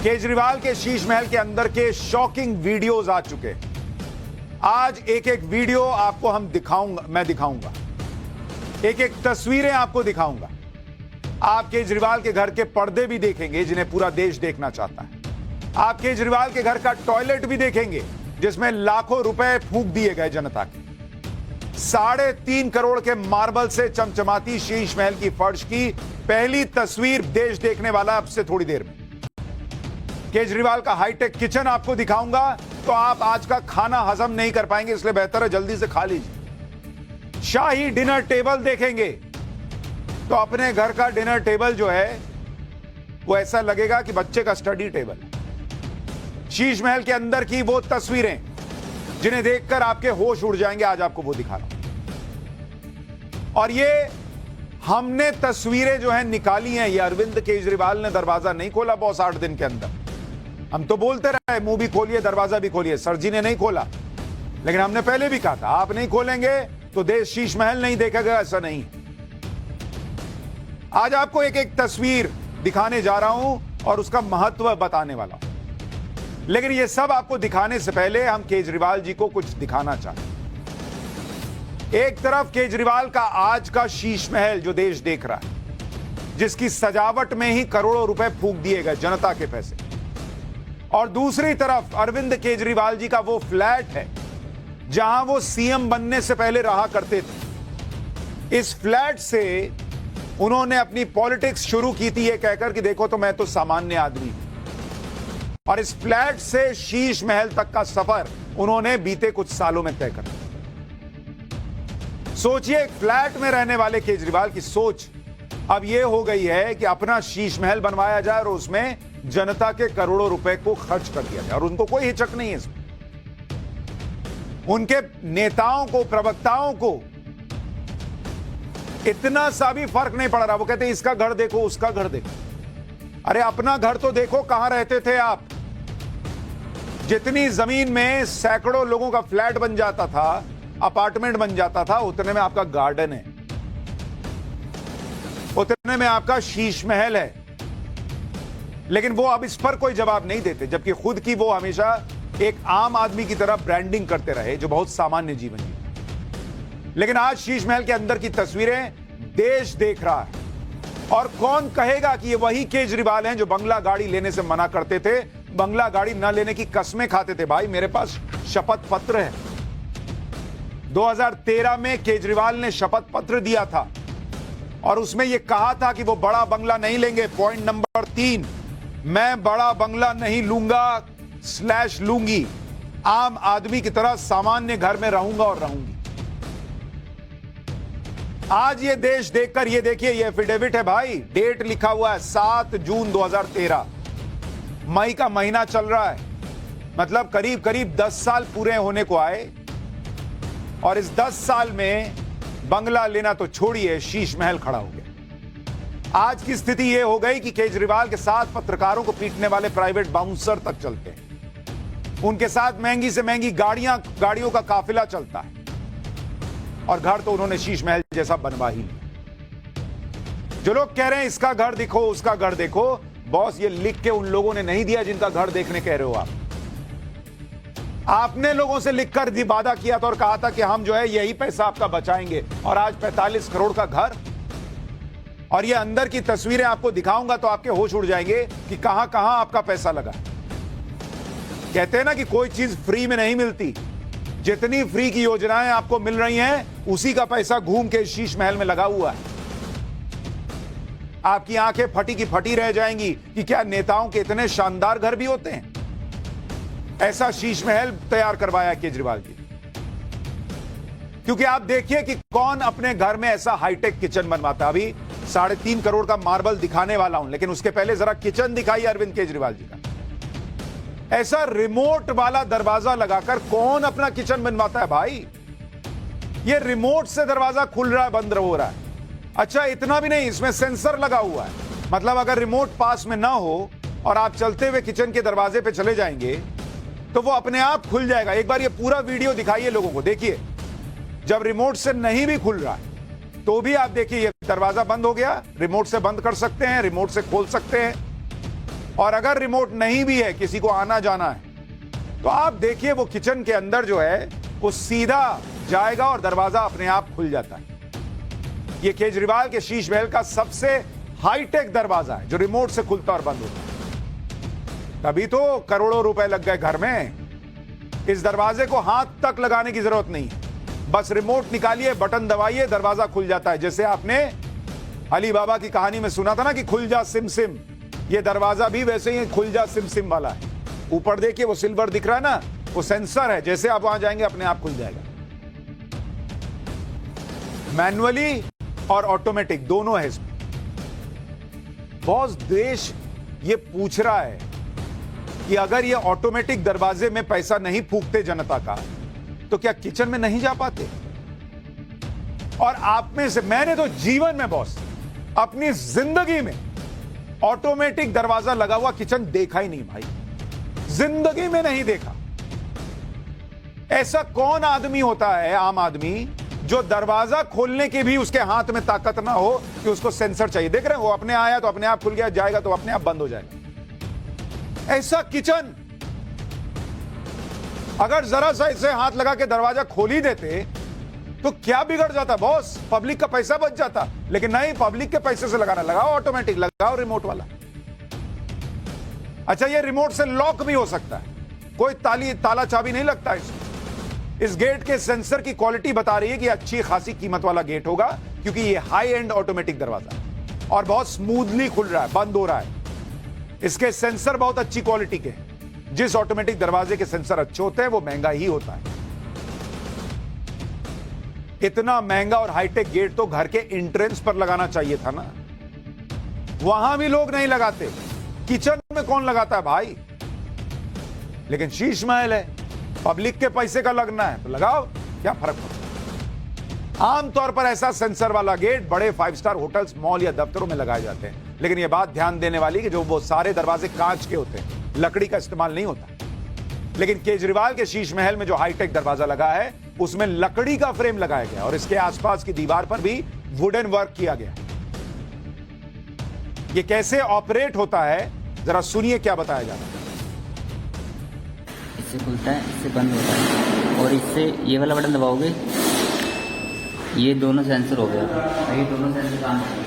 केजरीवाल के शीश महल के अंदर के शॉकिंग वीडियोस आ चुके हैं। आज एक एक वीडियो आपको मैं दिखाऊंगा, एक एक तस्वीरें आपको दिखाऊंगा। आप केजरीवाल के घर के पर्दे भी देखेंगे जिन्हें पूरा देश देखना चाहता है। आप केजरीवाल के घर का टॉयलेट भी देखेंगे जिसमें लाखों रुपए फूंक दिए गए जनता के। 3.5 करोड़ के मार्बल से चमचमाती शीश महल की फर्श की पहली तस्वीर देश देखने वाला अब से थोड़ी देर में। केजरीवाल का हाईटेक किचन आपको दिखाऊंगा तो आप आज का खाना हजम नहीं कर पाएंगे, इसलिए बेहतर है जल्दी से खा लीजिए। शाही डिनर टेबल देखेंगे तो अपने घर का डिनर टेबल जो है वो ऐसा लगेगा कि बच्चे का स्टडी टेबल। शीश महल के अंदर की वो तस्वीरें जिन्हें देखकर आपके होश उड़ जाएंगे, आज आपको वो दिखा रहा हूं। और ये हमने तस्वीरें जो है निकाली हैं, ये अरविंद केजरीवाल ने दरवाजा नहीं खोला बॉस 8 दिन के अंदर। हम तो बोलते रहे मुंह भी खोलिए दरवाजा भी खोलिए, सर जी ने नहीं खोला, लेकिन हमने पहले भी कहा था आप नहीं खोलेंगे तो देश शीश महल नहीं देखेगा, ऐसा नहीं। आज आपको एक एक तस्वीर दिखाने जा रहा हूं और उसका महत्व बताने वाला हूं, लेकिन यह सब आपको दिखाने से पहले हम केजरीवाल जी को कुछ दिखाना चाहते हैं। एक तरफ केजरीवाल का आज का शीश महल जो देश देख रहा है, जिसकी सजावट में ही करोड़ों रुपए फूंक दिए गए जनता के पैसे, और दूसरी तरफ अरविंद केजरीवाल जी का वो फ्लैट है जहां वो सीएम बनने से पहले रहा करते थे। इस फ्लैट से उन्होंने अपनी पॉलिटिक्स शुरू की थी ये कहकर कि देखो तो मैं तो सामान्य आदमी हूं, और इस फ्लैट से शीश महल तक का सफर उन्होंने बीते कुछ सालों में तय कर दिया। सोचिए, एक फ्लैट में रहने वाले केजरीवाल की सोच अब यह हो गई है कि अपना शीश महल बनवाया जाए और उसमें जनता के करोड़ों रुपए को खर्च कर दिया जाए, और उनको कोई हिचक नहीं है इसमें। उनके नेताओं को, प्रवक्ताओं को इतना सा भी फर्क नहीं पड़ रहा। वो कहते हैं इसका घर देखो, उसका घर देखो। अरे अपना घर तो देखो, कहां रहते थे आप? जितनी जमीन में सैकड़ों लोगों का फ्लैट बन जाता था, अपार्टमेंट बन जाता था, उतने में आपका गार्डन है, उतने में आपका शीश महल है। लेकिन वो अब इस पर कोई जवाब नहीं देते, जबकि खुद की वो हमेशा एक आम आदमी की तरह ब्रांडिंग करते रहे जो बहुत सामान्य जीवन जीता। लेकिन आज शीश महल के अंदर की तस्वीरें देश देख रहा है, और कौन कहेगा कि ये वही केजरीवाल हैं जो बंगला गाड़ी लेने से मना करते थे, बंगला गाड़ी न लेने की कस्में खाते थे। भाई मेरे पास शपथ पत्र है, 2013 में केजरीवाल ने शपथ पत्र दिया था और उसमें यह कहा था कि वो बड़ा बंगला नहीं लेंगे। पॉइंट नंबर 3, मैं बड़ा बंगला नहीं लूंगा / लूंगी, आम आदमी की तरह सामान्य घर में रहूंगा और रहूंगी। आज ये देश देखकर, ये देखिए, ये एफिडेविट है भाई, डेट लिखा हुआ है 7 जून 2013, मई का महीना चल रहा है, मतलब करीब करीब 10 साल पूरे होने को आए, और इस 10 साल में बंगला लेना तो छोड़िए, शीश महल खड़ा हो गया। आज की स्थिति यह हो गई कि केजरीवाल के साथ पत्रकारों को पीटने वाले प्राइवेट बाउंसर तक चलते हैं, उनके साथ महंगी से महंगी गाड़ियों का काफिला चलता है, और घर तो उन्होंने शीश महल जैसा बनवा ही लिया। जो लोग कह रहे हैं इसका घर दिखो, उसका घर देखो, बॉस ये लिख के उन लोगों ने नहीं दिया जिनका घर देखने कह रहे हो आप। आपने लोगों से लिखकर वादा किया था और कहा था कि हम जो है यही पैसा आपका बचाएंगे, और आज 45 करोड़ का घर। और ये अंदर की तस्वीरें आपको दिखाऊंगा तो आपके होश उड़ जाएंगे कि कहां कहां आपका पैसा लगा। कहते हैं ना कि कोई चीज फ्री में नहीं मिलती, जितनी फ्री की योजनाएं आपको मिल रही हैं उसी का पैसा घूम के शीश महल में लगा हुआ है। आपकी आंखें फटी की फटी रह जाएंगी कि क्या नेताओं के इतने शानदार घर भी होते हैं। ऐसा शीश महल तैयार करवाया केजरीवाल जी, क्योंकि आप देखिए कि कौन अपने घर में ऐसा हाईटेक किचन बनवाता। अभी 3.5 करोड़ का मार्बल दिखाने वाला हूं, लेकिन उसके पहले जरा किचन दिखाइए अरविंद केजरीवाल जी का। ऐसा रिमोट वाला दरवाजा लगाकर कौन अपना किचन बनवाता है भाई? ये रिमोट से दरवाजा खुल रहा है, बंद हो रहा है। अच्छा, इतना भी नहीं, इसमें सेंसर लगा हुआ है, मतलब अगर रिमोट पास में ना हो और आप चलते हुए किचन के दरवाजे पे चले जाएंगे तो वो अपने आप खुल जाएगा। एक बार ये पूरा वीडियो दिखाइए लोगों को, देखिए जब रिमोट से नहीं भी खुल रहा है तो भी आप देखिए ये दरवाजा बंद हो गया, रिमोट से बंद कर सकते हैं, रिमोट से खोल सकते हैं। और अगर रिमोट नहीं भी है, किसी को आना जाना है, तो आप देखिए वो किचन के अंदर जो है वो सीधा जाएगा और दरवाजा अपने आप खुल जाता है। ये केजरीवाल के शीश महल का सबसे हाईटेक दरवाजा है जो रिमोट से खुलता और बंद होता है। तभी तो करोड़ों रुपए लग गए घर में। इस दरवाजे को हाथ तक लगाने की जरूरत नहीं है, बस रिमोट निकालिए, बटन दबाइए, दरवाजा खुल जाता है। जैसे आपने अली बाबा की कहानी में सुना था ना कि खुल जा सिम सिम, ये दरवाजा भी वैसे ही खुल जा सिम सिम वाला है। ऊपर देखिए वो सिल्वर दिख रहा है ना, वो सेंसर है, जैसे आप वहां जाएंगे अपने आप खुल जाएगा। मैनुअली और ऑटोमेटिक दोनों है इसमें। बॉस, देश ये पूछ रहा है कि अगर ये ऑटोमेटिक दरवाजे में पैसा नहीं फूकते जनता का, तो क्या किचन में नहीं जा पाते? और आप में से मैंने तो जीवन में बॉस अपनी जिंदगी में ऑटोमेटिक दरवाजा लगा हुआ किचन देखा ही नहीं भाई, जिंदगी में नहीं देखा। ऐसा कौन आदमी होता है, आम आदमी, जो दरवाजा खोलने की भी उसके हाथ में ताकत ना हो कि उसको सेंसर चाहिए? देख रहे हैं, वो अपने आया तो अपने आप खुल गया, जाएगा तो अपने आप बंद हो जाएगा। ऐसा किचन अगर जरा सा इसे हाथ लगा के दरवाजा खोल ही देते तो क्या बिगड़ जाता बॉस? पब्लिक का पैसा बच जाता। लेकिन नहीं, पब्लिक के पैसे से लगाना, लगाओ ऑटोमेटिक, लगाओ रिमोट वाला। अच्छा, ये रिमोट से लॉक भी हो सकता है, कोई ताला चाबी नहीं लगता इसमें। इस गेट के सेंसर की क्वालिटी बता रही है कि अच्छी खासी कीमत वाला गेट होगा, क्योंकि ये हाई एंड ऑटोमेटिक दरवाजा है और बहुत स्मूथली खुल रहा है, बंद हो रहा है। इसके सेंसर बहुत अच्छी क्वालिटी के हैं। जिस ऑटोमेटिक दरवाजे के सेंसर अच्छे होते हैं वो महंगा ही होता है। इतना महंगा और हाईटेक गेट तो घर के एंट्रेंस पर लगाना चाहिए था ना, वहां भी लोग नहीं लगाते। किचन में कौन लगाता है भाई? लेकिन शीश महल है, पब्लिक के पैसे का लगना है तो लगाओ, क्या फर्क पड़ता है? आमतौर पर ऐसा सेंसर वाला गेट बड़े 5 स्टार होटल्स, मॉल या दफ्तरों में लगाए जाते हैं। लेकिन यह बात ध्यान देने वाली कि जो वो सारे दरवाजे कांच के होते हैं, लकड़ी का इस्तेमाल नहीं होता। लेकिन केजरीवाल के शीश महल में जो हाईटेक दरवाजा लगा है उसमें लकड़ी का फ्रेम लगाया गया और इसके आसपास की दीवार पर भी वुडन वर्क किया गया। ये कैसे ऑपरेट होता है जरा सुनिए क्या बताया जा रहा है। इससे खुलता है, इससे बंद होता है, और इससे ये वाला बटन दबाओगे, ये दोनों सेंसर हो गया, ये दोनों सेंसर काम करेंगे।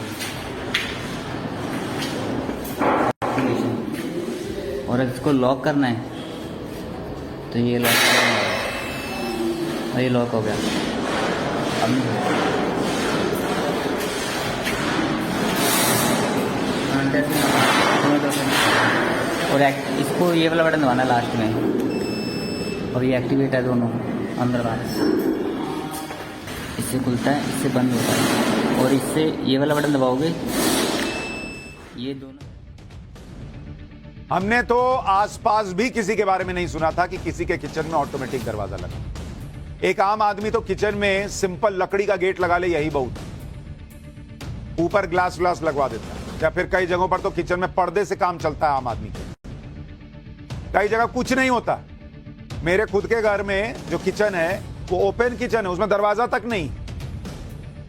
और इसको लॉक करना है तो ये लॉक और ये लॉक हो गया। अब और इसको ये वाला बटन दबाना लास्ट में, और ये एक्टिवेट है दोनों अंदर बाहर। इससे खुलता है, इससे बंद होता है, और इससे ये वाला बटन दबाओगे, ये दोनों। हमने तो आसपास भी किसी के बारे में नहीं सुना था कि किसी के किचन में ऑटोमेटिक दरवाजा लगा। एक आम आदमी तो किचन में सिंपल लकड़ी का गेट लगा ले, यही बहुत, ऊपर ग्लास व्लास लगवा देता है। या फिर कई जगहों पर तो किचन में पर्दे से काम चलता है आम आदमी के। कई जगह कुछ नहीं होता। मेरे खुद के घर में जो किचन है वो ओपन किचन है, उसमें दरवाजा तक नहीं,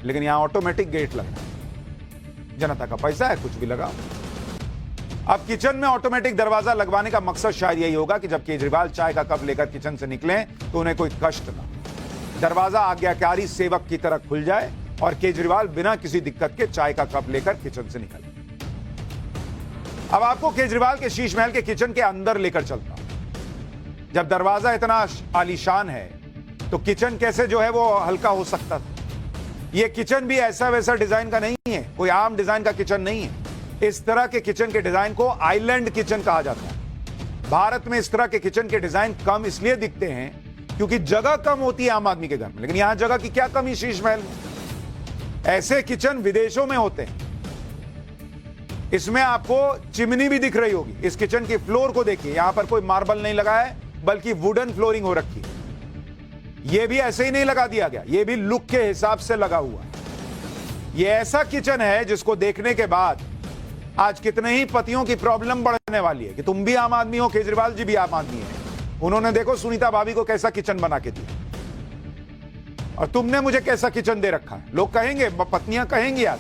लेकिन यहां ऑटोमेटिक गेट लगा है। जनता का पैसा है, कुछ भी लगा। अब किचन में ऑटोमेटिक दरवाजा लगवाने का मकसद शायद यही होगा कि जब केजरीवाल चाय का कप लेकर किचन से निकलें तो उन्हें कोई कष्ट ना, दरवाजा आज्ञाकारी सेवक की तरह खुल जाए और केजरीवाल बिना किसी दिक्कत के चाय का कप लेकर किचन से निकले। अब आपको केजरीवाल के शीश महल के किचन के अंदर लेकर चलता हूं। जब दरवाजा इतना आलीशान है तो किचन कैसे जो है वो हल्का हो सकता था? यह किचन भी ऐसा वैसा डिजाइन का नहीं है, कोई आम डिजाइन का किचन नहीं है। इस तरह के किचन के डिजाइन को आइलैंड किचन कहा जाता है। भारत में इस तरह के किचन के डिजाइन कम इसलिए दिखते हैं क्योंकि जगह कम होती है आम आदमी के घर में, लेकिन यहां जगह की क्या कमी शीश महल में? ऐसे किचन विदेशों में होते हैं। इसमें आपको चिमनी भी दिख रही होगी। इस किचन की फ्लोर को देखिए, यहां पर कोई मार्बल नहीं लगा है बल्कि वुडन फ्लोरिंग हो रखी है। यह भी ऐसे ही नहीं लगा दिया गया, यह भी लुक के हिसाब से लगा हुआ है। यह ऐसा किचन है जिसको देखने के बाद आज कितने ही पतियों की प्रॉब्लम बढ़ने वाली है कि तुम भी आम आदमी हो, केजरीवाल जी भी आम आदमी है। उन्होंने देखो सुनीता भाभी को कैसा किचन बना के दिया और तुमने मुझे कैसा किचन दे रखा है। लोग कहेंगे, पत्नियां कहेंगी आज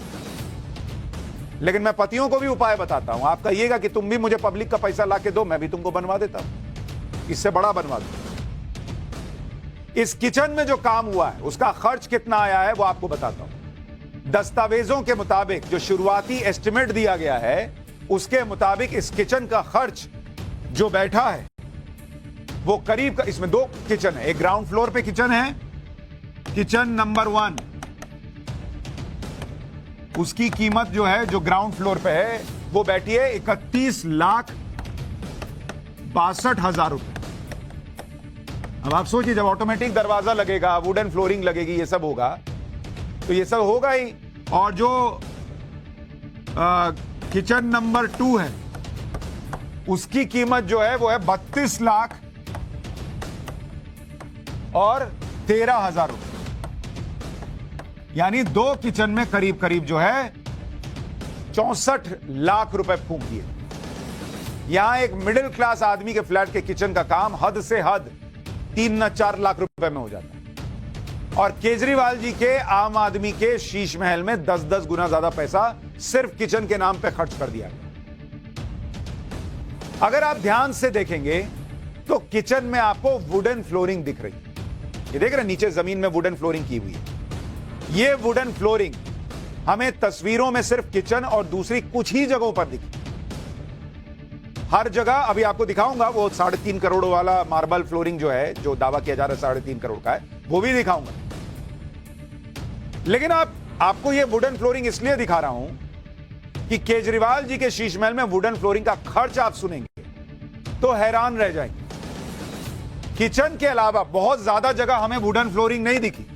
लेकिन मैं पतियों को भी उपाय बताता हूं। आप कहिएगा कि तुम भी मुझे पब्लिक का पैसा ला के दो, मैं भी तुमको बनवा देता हूं, इससे बड़ा बनवा दो। इस किचन में जो काम हुआ है उसका खर्च कितना आया है वो आपको बताता हूं। दस्तावेजों के मुताबिक जो शुरुआती एस्टिमेट दिया गया है उसके मुताबिक इस किचन का खर्च जो बैठा है वो करीब, इसमें 2 किचन है, एक ग्राउंड फ्लोर पे किचन है, किचन नंबर 1, उसकी कीमत जो है जो ग्राउंड फ्लोर पे है वो बैठी है 31,62,000 रुपए। अब आप सोचिए जब ऑटोमेटिक दरवाजा लगेगा, वुडन फ्लोरिंग लगेगी, ये सब होगा तो ये सब होगा ही। और जो किचन नंबर 2 है उसकी कीमत जो है वो है 32,13,000 रुपए। यानी 2 किचन में करीब करीब जो है 64 लाख रुपए फूंक दिए। यहां एक मिडिल क्लास आदमी के फ्लैट के किचन का काम हद से हद 3-4 लाख रुपए में हो जाता है। और केजरीवाल जी के आम आदमी के शीश महल में 10-10 गुना ज्यादा पैसा सिर्फ किचन के नाम पे खर्च कर दिया गया। अगर आप ध्यान से देखेंगे तो किचन में आपको वुडन फ्लोरिंग दिख रही है। ये देख रहे हैं नीचे जमीन में वुडन फ्लोरिंग की हुई है। ये वुडन फ्लोरिंग हमें तस्वीरों में सिर्फ किचन और दूसरी कुछ ही जगहों पर दिखी। हर जगह अभी आपको दिखाऊंगा वो 3.5 करोड़ वाला मार्बल फ्लोरिंग जो है, जो दावा किया जा रहा है 3.5 करोड़ का है, वो भी दिखाऊंगा। लेकिन आपको ये वुडन फ्लोरिंग इसलिए दिखा रहा हूं कि केजरीवाल जी के शीश महल में वुडन फ्लोरिंग का खर्च आप सुनेंगे तो हैरान रह जाएंगे। किचन के अलावा बहुत ज्यादा जगह हमें वुडन फ्लोरिंग नहीं दिखी,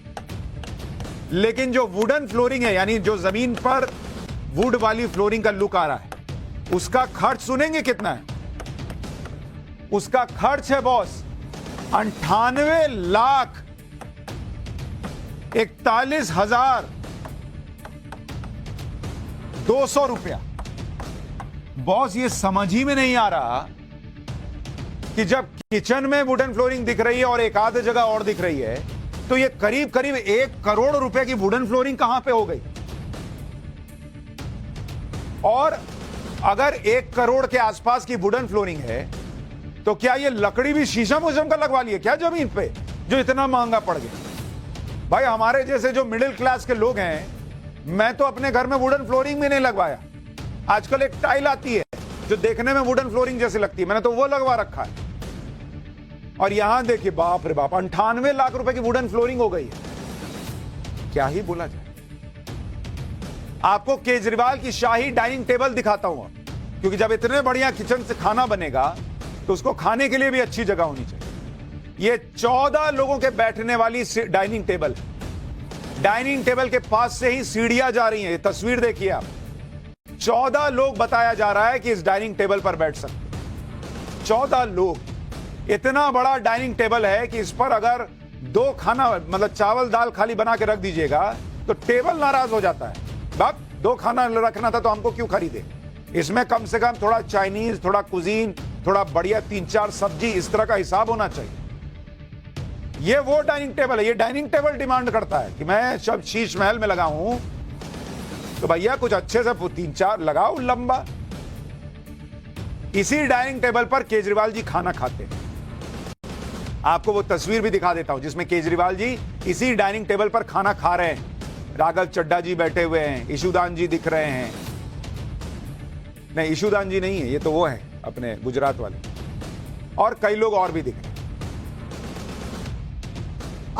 लेकिन जो वुडन फ्लोरिंग है यानी जो जमीन पर वुड वाली फ्लोरिंग का लुक आ रहा है उसका खर्च सुनेंगे कितना है। उसका खर्च है बॉस 98,41,200 रुपया। बॉस ये समझ ही में नहीं आ रहा कि जब किचन में वुडन फ्लोरिंग दिख रही है और एक आध जगह और दिख रही है तो ये करीब करीब 1 करोड़ रुपए की वुडन फ्लोरिंग कहां पे हो गई। और अगर 1 करोड़ के आसपास की वुडन फ्लोरिंग है तो क्या ये लकड़ी भी शीशम उशम का लगवा लिए क्या जमीन पे, जो इतना महंगा पड़ गया। भाई हमारे जैसे जो मिडिल क्लास के लोग हैं, मैं तो अपने घर में वुडन फ्लोरिंग भी नहीं लगवाया। आजकल एक टाइल आती है जो देखने में वुडन फ्लोरिंग जैसी लगती है, मैंने तो वो लगवा रखा है। और यहां देखिए बाप रे बाप 98 लाख रुपए की वुडन फ्लोरिंग हो गई है। क्या ही बोला जाए। आपको केजरीवाल की शाही डाइनिंग टेबल दिखाता हूं, क्योंकि जब इतने बढ़िया किचन से खाना बनेगा तो उसको खाने के लिए भी अच्छी जगह होनी चाहिए। ये 14 लोगों के बैठने वाली डाइनिंग टेबल। डाइनिंग टेबल के पास से ही सीढ़ियां जा रही हैं। ये तस्वीर देखिए आप, 14 लोग बताया जा रहा है कि इस डाइनिंग टेबल पर बैठ सकते। 14 लोग। इतना बड़ा डाइनिंग टेबल है कि इस पर अगर 2 खाना मतलब चावल दाल खाली बना के रख दीजिएगा तो टेबल नाराज हो जाता है। बाप 2 खाना रखना था तो हमको क्यों खरीदे। इसमें कम से कम थोड़ा चाइनीज, थोड़ा कुजीन, थोड़ा बढ़िया 3-4 सब्जी, इस तरह का हिसाब होना चाहिए। ये वो डाइनिंग टेबल है। ये डाइनिंग टेबल डिमांड करता है कि मैं जब शीश महल में लगा हूं तो भैया कुछ अच्छे से 3-4 लगाओ लंबा। इसी डाइनिंग टेबल पर केजरीवाल जी खाना खाते हैं। आपको वो तस्वीर भी दिखा देता हूं जिसमें केजरीवाल जी इसी डाइनिंग टेबल पर खाना खा रहे हैं। राघव चड्ढा जी बैठे हुए हैं, ईशुदान जी दिख रहे हैं। नहीं, ईशुदान जी नहीं है, ये तो वो है अपने गुजरात वाले, और कई लोग और भी दिख रहे हैं।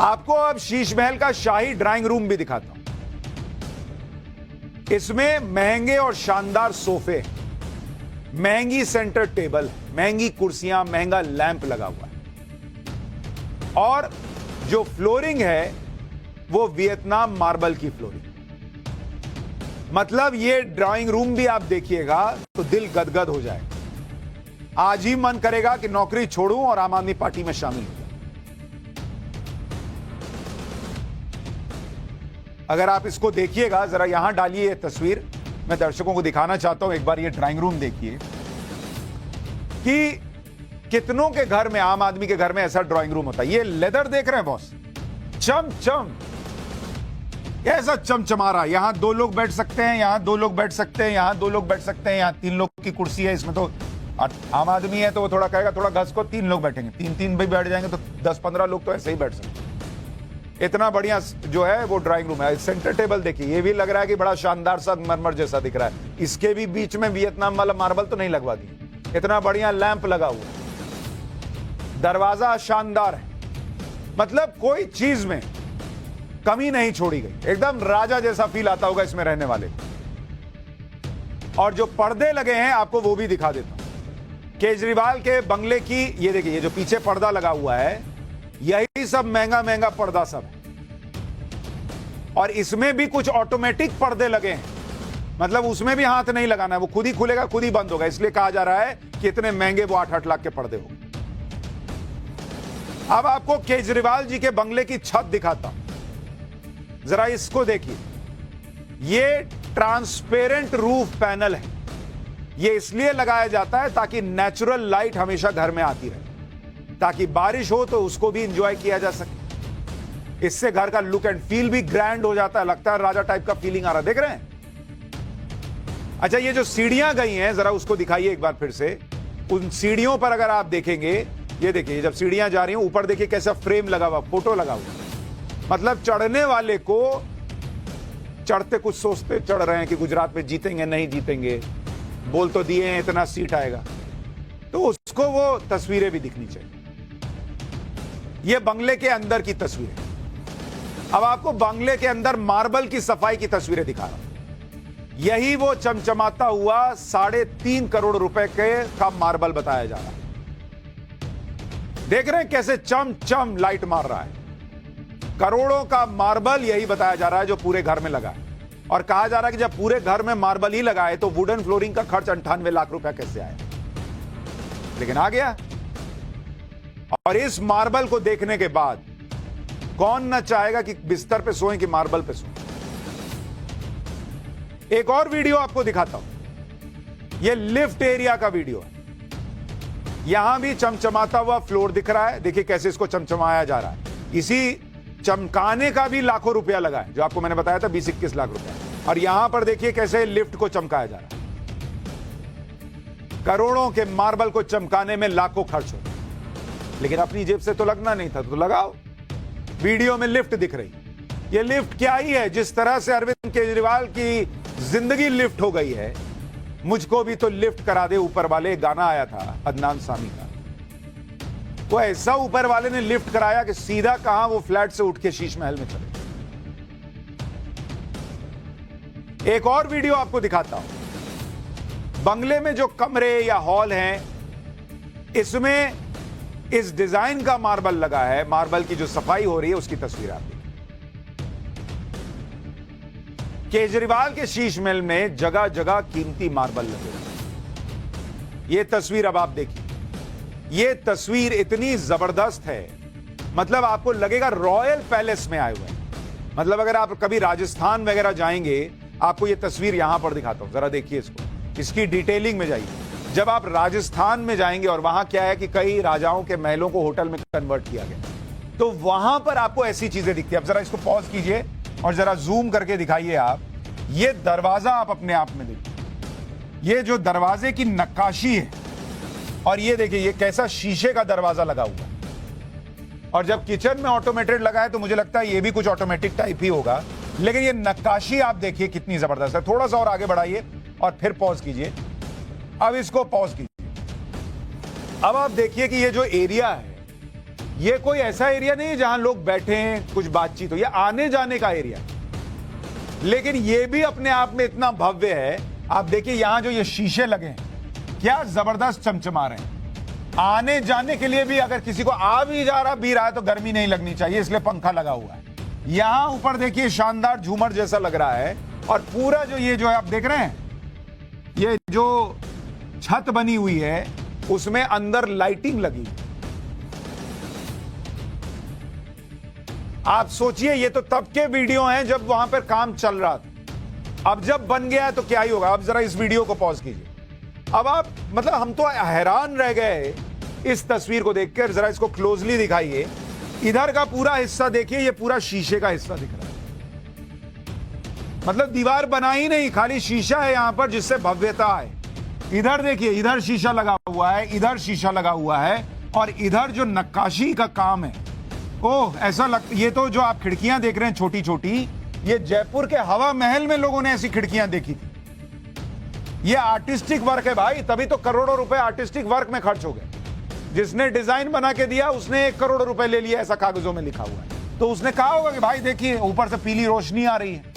आपको अब शीश महल का शाही ड्राइंग रूम भी दिखाता हूं। इसमें महंगे और शानदार सोफे, महंगी सेंटर टेबल, महंगी कुर्सियां, महंगा लैंप लगा हुआ है। और जो फ्लोरिंग है वो वियतनाम मार्बल की फ्लोरिंग। मतलब ये ड्राइंग रूम भी आप देखिएगा तो दिल गदगद हो जाएगा। आज ही मन करेगा कि नौकरी छोड़ूं और आम आदमी पार्टी में शामिल हो जाऊं। अगर आप इसको देखिएगा, जरा यहां डालिए ये तस्वीर, मैं दर्शकों को दिखाना चाहता हूं। एक बार ये ड्राइंग रूम देखिए कि कितनों के घर में, आम आदमी के घर में ऐसा ड्राइंग रूम होता है। ये लेदर देख रहे हैं बॉस, चम चम। ऐसा चमचमा रहा है। यहां 2 लोग बैठ सकते हैं, यहां 2 लोग बैठ सकते हैं, यहां 2 लोग बैठ सकते हैं, यहां 3 लोग की कुर्सी है। इसमें तो आम आदमी है तो वो थोड़ा कहेगा थोड़ा घस को 3 लोग बैठेंगे, 3 भी बैठ जाएंगे तो 10-15 लोग तो ऐसे ही बैठ सकते हैं। इतना बढ़िया जो है वो ड्राइंग रूम है। सेंटर टेबल देखिए, ये भी लग रहा है कि बड़ा शानदार संगमरमर जैसा दिख रहा है। इसके भी बीच में वियतनाम वाला मार्बल तो नहीं लगवा दी। इतना बढ़िया लैंप लगा हुआ है, दरवाजा शानदार है, मतलब कोई चीज में कमी नहीं छोड़ी गई। एकदम राजा जैसा फील आता होगा इसमें रहने वाले। और जो पर्दे लगे हैं आपको वो भी दिखा देता हूं। केजरीवाल के बंगले की ये देखिए, ये जो पीछे पर्दा लगा हुआ है यही सब महंगा महंगा पर्दा सब है। और इसमें भी कुछ ऑटोमेटिक पर्दे लगे हैं, मतलब उसमें भी हाथ नहीं लगाना है, वो खुद ही खुलेगा खुद ही बंद होगा। इसलिए कहा जा रहा है कि इतने महंगे वो 8-8 लाख के पर्दे हो। अब आपको केजरीवाल जी के बंगले की छत दिखाता हूं, जरा इसको देखिए। ये ट्रांसपेरेंट रूफ पैनल है। ये इसलिए लगाया जाता है ताकि नेचुरल लाइट हमेशा घर में आती रहे, ताकि बारिश हो तो उसको भी एंजॉय किया जा सके। इससे घर का लुक एंड फील भी ग्रैंड हो जाता है, लगता है राजा टाइप का फीलिंग आ रहा है। देख रहे हैं? अच्छा, ये जो सीढ़ियां गई हैं जरा उसको दिखाइए एक बार फिर से। उन सीढ़ियों पर अगर आप देखेंगे, ये देखिए जब सीढ़ियां जा रही हैं ऊपर देखिए कैसा फ्रेम लगा हुआ, फोटो लगा हुआ। मतलब चढ़ने वाले को चढ़ते कुछ सोचते चढ़ रहे हैं कि गुजरात में जीतेंगे नहीं जीतेंगे, बोल तो दिए हैं इतना सीट आएगा, तो उसको वो तस्वीरें भी दिखनी चाहिए। ये बंगले के अंदर की तस्वीरें। अब आपको बंगले के अंदर मार्बल की सफाई की तस्वीरें दिखा रहा हूं। यही वो चमचमाता हुआ 3.5 करोड़ रुपए का मार्बल बताया जा रहा है। देख रहे हैं कैसे चम चम लाइट मार रहा है। करोड़ों का मार्बल यही बताया जा रहा है जो पूरे घर में लगा है। और कहा जा रहा है कि जब पूरे घर में मार्बल ही लगा है तो वुडन फ्लोरिंग का खर्च 98 लाख रुपया कैसे आया, लेकिन आ गया। और इस मार्बल को देखने के बाद कौन न चाहेगा कि बिस्तर पे सोएं कि मार्बल पे सोएं। एक और वीडियो आपको दिखाता हूं। यह लिफ्ट एरिया का वीडियो है। यहां भी चमचमाता हुआ फ्लोर दिख रहा है। देखिए कैसे इसको चमचमाया जा रहा है। इसी चमकाने का भी लाखों रुपया लगा है, जो आपको मैंने बताया था 20-21 लाख रुपया। और यहां पर देखिए कैसे लिफ्ट को चमकाया जा रहा है। करोड़ों के मार्बल को चमकाने में लाखों खर्च हो, लेकिन अपनी जेब से तो लगना नहीं था तो लगाओ। वीडियो में लिफ्ट दिख रही। ये लिफ्ट क्या ही है, जिस तरह से अरविंद केजरीवाल की जिंदगी लिफ्ट हो गई है, मुझको भी तो लिफ्ट करा दे ऊपर वाले। गाना आया था अदनान सामी का, वो ऐसा ऊपर वाले ने लिफ्ट कराया कि सीधा कहां वो फ्लैट से उठ के शीश महल में चले। एक और वीडियो आपको दिखाता हूं। बंगले में जो कमरे या हॉल हैं, इसमें इस डिजाइन का मार्बल लगा है। मार्बल की जो सफाई हो रही है उसकी तस्वीर आप देखिए। केजरीवाल के शीश महल में जगह जगह कीमती मार्बल लगे हुए। यह तस्वीर अब आप देखिए। यह तस्वीर इतनी जबरदस्त है, मतलब आपको लगेगा रॉयल पैलेस में आए हुए हैं। मतलब अगर आप कभी राजस्थान वगैरह जाएंगे, आपको यह तस्वीर यहां पर दिखाता हूं, जरा देखिए इसको, इसकी डिटेलिंग में जाइए। जब आप राजस्थान में जाएंगे, और वहां क्या है कि कई राजाओं के महलों को होटल में कन्वर्ट किया गया, तो वहां पर आपको ऐसी चीजें दिखती है। अब जरा इसको पॉज कीजिए और जरा जूम करके दिखाइए आप। ये दरवाजा आप अपने आप में देखिए, ये जो दरवाजे की नक्काशी है, और ये देखिए ये कैसा शीशे का दरवाजा लगा हुआ है। और जब किचन में ऑटोमेटेड लगा है तो मुझे लगता है ये भी कुछ ऑटोमेटिक टाइप ही होगा, लेकिन ये नक्काशी आप देखिए कितनी जबरदस्त है। थोड़ा सा और आगे बढ़ाइए और फिर पॉज कीजिए। अब इसको पॉज कीजिए। अब आप देखिए कि ये जो एरिया है, ये कोई ऐसा एरिया नहीं है जहां लोग बैठे हैं कुछ बातचीत हो, ये आने जाने का एरिया है। लेकिन ये भी अपने आप में इतना भव्य है। आप देखिए यहां जो ये शीशे लगे हैं, क्या जबरदस्त चमचमा रहे हैं। आने जाने के लिए भी अगर किसी को आ भी जा रहा भी रहा है तो गर्मी नहीं लगनी चाहिए, इसलिए पंखा लगा हुआ है। यहां ऊपर देखिए शानदार झूमर जैसा लग रहा है। और पूरा जो ये जो है आप देख रहे हैं, ये जो छत बनी हुई है उसमें अंदर लाइटिंग लगी। आप सोचिए, ये तो तब के वीडियो हैं जब वहां पर काम चल रहा था। अब जब बन गया है तो क्या ही होगा। अब जरा इस वीडियो को पॉज कीजिए। अब आप मतलब हम तो हैरान रह गए इस तस्वीर को देखकर। जरा इसको क्लोजली दिखाइए। इधर का पूरा हिस्सा देखिए, ये पूरा शीशे का हिस्सा दिख रहा है। मतलब दीवार बनाई नहीं, खाली शीशा है यहां पर जिससे भव्यता है। इधर देखिए, इधर शीशा लगा हुआ है, इधर शीशा लगा हुआ है, और इधर जो नक्काशी का काम है, ओह ऐसा लगता, ये तो जो आप खिड़कियां देख रहे हैं छोटी छोटी, ये जयपुर के हवा महल में लोगों ने ऐसी खिड़कियां देखी थी। ये आर्टिस्टिक वर्क है भाई, तभी तो करोड़ों रुपए आर्टिस्टिक वर्क में खर्च हो गए। जिसने डिजाइन बना के दिया उसने 1 करोड़ रुपए ले लिया, ऐसा कागजों में लिखा हुआ है। तो उसने कहा होगा कि भाई देखिए ऊपर से पीली रोशनी आ रही है।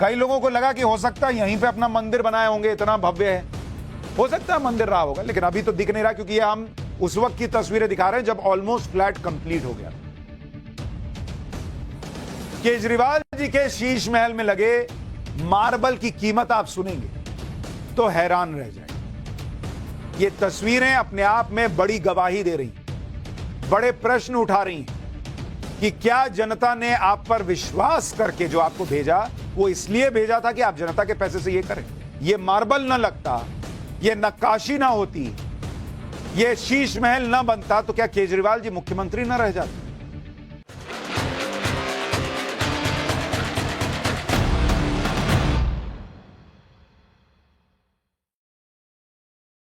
कई लोगों को लगा कि हो सकता है यहीं पे अपना मंदिर बनाए होंगे, इतना भव्य है, हो सकता है मंदिर रहा होगा, लेकिन अभी तो दिख नहीं रहा, क्योंकि ये हम उस वक्त की तस्वीरें दिखा रहे हैं जब ऑलमोस्ट फ्लैट कंप्लीट हो गया। केजरीवाल जी के शीश महल में लगे मार्बल की कीमत आप सुनेंगे तो हैरान रह जाएंगे। ये तस्वीरें अपने आप में बड़ी गवाही दे रही, बड़े प्रश्न उठा रही हैं कि क्या जनता ने आप पर विश्वास करके जो आपको भेजा, वो इसलिए भेजा था कि आप जनता के पैसे से ये करें। ये मार्बल ना लगता, ये नक्काशी ना होती, ये शीश महल ना बनता, तो क्या केजरीवाल जी मुख्यमंत्री ना रह जाते?